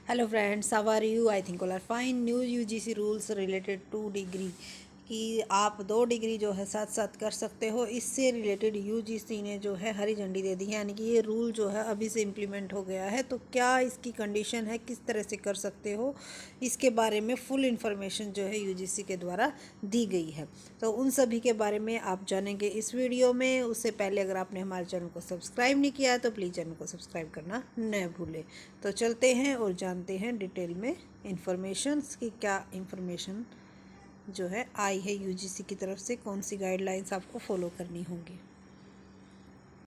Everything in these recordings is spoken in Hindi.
Hello friends, how are you? I think all are fine. New UGC rules related to degree कि आप 2 डिग्री जो है साथ साथ कर सकते हो, इससे रिलेटेड यूजीसी ने जो है हरी झंडी दे दी है। यानी कि ये रूल जो है अभी से इम्प्लीमेंट हो गया है। तो क्या इसकी कंडीशन है, किस तरह से कर सकते हो, इसके बारे में फुल इन्फॉर्मेशन जो है यूजीसी के द्वारा दी गई है। तो उन सभी के बारे में आप जानेंगे इस वीडियो में। उससे पहले अगर आपने हमारे चैनल को सब्सक्राइब नहीं किया है तो प्लीज़ चैनल को सब्सक्राइब करना न भूलें। तो चलते हैं और जानते हैं डिटेल में इन्फॉर्मेशंस कि क्या इन्फॉर्मेशन जो है आई है यूजीसी की तरफ से, कौन सी गाइडलाइंस आपको फॉलो करनी होंगी।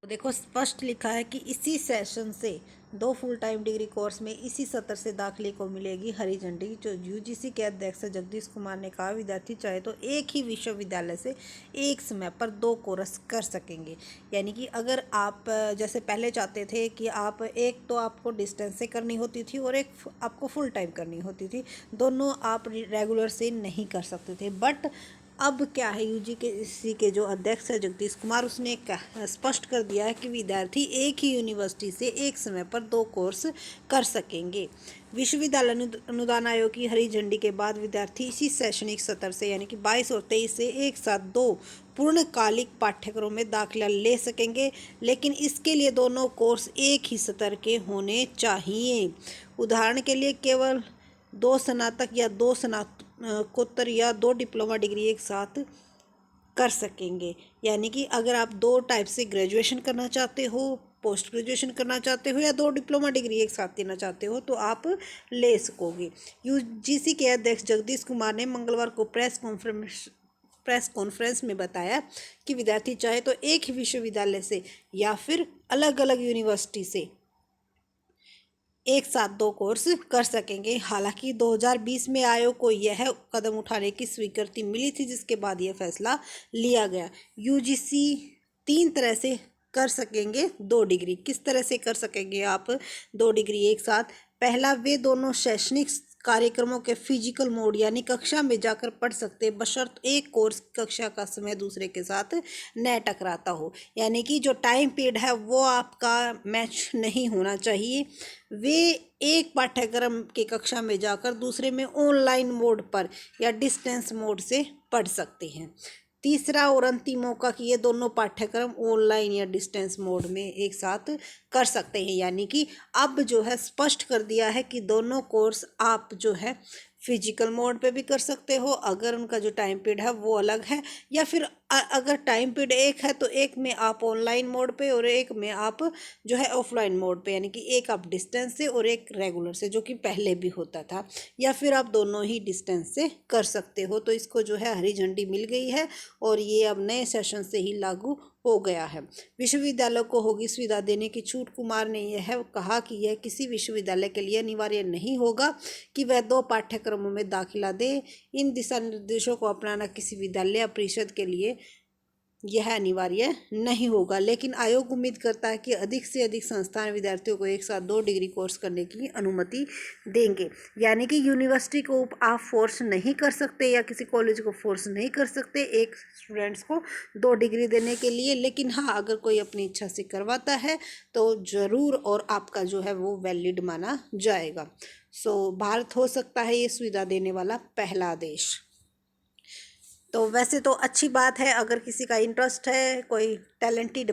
तो देखो, स्पष्ट लिखा है कि इसी सेशन से 2 फुल टाइम डिग्री कोर्स में इसी सत्र से दाखिले को मिलेगी हरी झंडी। जो यूजीसी के अध्यक्ष जगदीश कुमार ने कहा, विद्यार्थी चाहे तो एक ही विश्वविद्यालय से एक समय पर 2 कोर्स कर सकेंगे। यानी कि अगर आप जैसे पहले चाहते थे कि आप एक तो आपको डिस्टेंस से करनी होती थी और एक आपको फुल टाइम करनी होती थी, दोनों आप रेगुलर से नहीं कर सकते थे। बट अब क्या है, यूजीसी के जो अध्यक्ष है जगदीश कुमार, उसने स्पष्ट कर दिया है कि विद्यार्थी एक ही यूनिवर्सिटी से एक समय पर 2 कोर्स कर सकेंगे। विश्वविद्यालय अनुदान आयोग की हरी झंडी के बाद विद्यार्थी इसी शैक्षणिक सत्र से यानी कि 22 और 23 से एक साथ 2 पूर्णकालिक पाठ्यक्रमों में दाखिला ले सकेंगे, लेकिन इसके लिए दोनों कोर्स एक ही सत्र के होने चाहिए। उदाहरण के लिए केवल 2 स्नातक या 2 स्नातकोत्तर या 2 डिप्लोमा डिग्री एक साथ कर सकेंगे। यानी कि अगर आप 2 टाइप से ग्रेजुएशन करना चाहते हो, पोस्ट ग्रेजुएशन करना चाहते हो या 2 डिप्लोमा डिग्री एक साथ लेना चाहते हो तो आप ले सकोगे। यूजीसी के अध्यक्ष जगदीश कुमार ने मंगलवार को प्रेस कॉन्फ्रेंस में बताया कि विद्यार्थी चाहे तो एक ही विश्वविद्यालय से या फिर अलग अलग यूनिवर्सिटी से एक साथ 2 कोर्स कर सकेंगे। हालांकि 2020 में आयोग को यह कदम उठाने की स्वीकृति मिली थी, जिसके बाद यह फैसला लिया गया। यूजीसी 3 तरह से कर सकेंगे 2 डिग्री। किस तरह से कर सकेंगे आप 2 डिग्री एक साथ? पहला, वे दोनों शैक्षणिक कार्यक्रमों के फिजिकल मोड यानी कक्षा में जाकर पढ़ सकते, बशर्त एक कोर्स कक्षा का समय दूसरे के साथ न टकराता हो। यानी कि जो टाइम पीरियड है वो आपका मैच नहीं होना चाहिए। वे एक पाठ्यक्रम की कक्षा में जाकर दूसरे में ऑनलाइन मोड पर या डिस्टेंस मोड से पढ़ सकते हैं। तीसरा और अंतिम मौका कि ये दोनों पाठ्यक्रम ऑनलाइन या डिस्टेंस मोड में एक साथ कर सकते हैं। यानी कि अब जो है स्पष्ट कर दिया है कि दोनों कोर्स आप जो है फिजिकल मोड पे भी कर सकते हो, अगर उनका जो टाइम पीरियड है वो अलग है, या फिर अगर टाइम पीरियड एक है तो एक में आप ऑनलाइन मोड पे और एक में आप जो है ऑफलाइन मोड पे। यानी कि एक आप डिस्टेंस से और एक रेगुलर से, जो कि पहले भी होता था, या फिर आप दोनों ही डिस्टेंस से कर सकते हो। तो इसको जो है हरी झंडी मिल गई है और ये अब नए सेशन से ही लागू हो गया है। विश्वविद्यालय को होगी सुविधा देने की छूट। कुमार ने यह कहा कि यह किसी विश्वविद्यालय के लिए अनिवार्य नहीं होगा कि वह 2 पाठ्यक्रमों में दाखिला दे। इन दिशा निर्देशों को अपनाना किसी विद्यालय या परिषद के लिए यह अनिवार्य नहीं होगा, लेकिन आयोग उम्मीद करता है कि अधिक से अधिक संस्थान विद्यार्थियों को एक साथ 2 डिग्री कोर्स करने की अनुमति देंगे। यानी कि यूनिवर्सिटी को आप फोर्स नहीं कर सकते या किसी कॉलेज को फोर्स नहीं कर सकते एक स्टूडेंट्स को 2 डिग्री देने के लिए, लेकिन हाँ, अगर कोई अपनी इच्छा से करवाता है तो ज़रूर और आपका जो है वो वैलिड माना जाएगा। भारत हो सकता है ये सुविधा देने वाला पहला देश। तो वैसे तो अच्छी बात है, अगर किसी का इंटरेस्ट है, कोई टैलेंटेड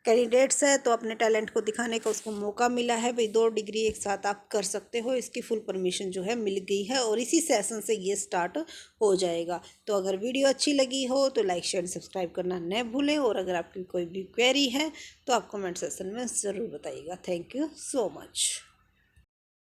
कैंडिडेट्स है तो अपने टैलेंट को दिखाने का उसको मौका मिला है। भाई 2 डिग्री एक साथ आप कर सकते हो, इसकी फुल परमिशन जो है मिल गई है और इसी सेशन से ये स्टार्ट हो जाएगा। तो अगर वीडियो अच्छी लगी हो तो लाइक शेयर सब्सक्राइब करना न भूलें, और अगर आपकी कोई भी क्वेरी है तो आप कमेंट सेक्शन में ज़रूर बताइएगा। Thank you so much.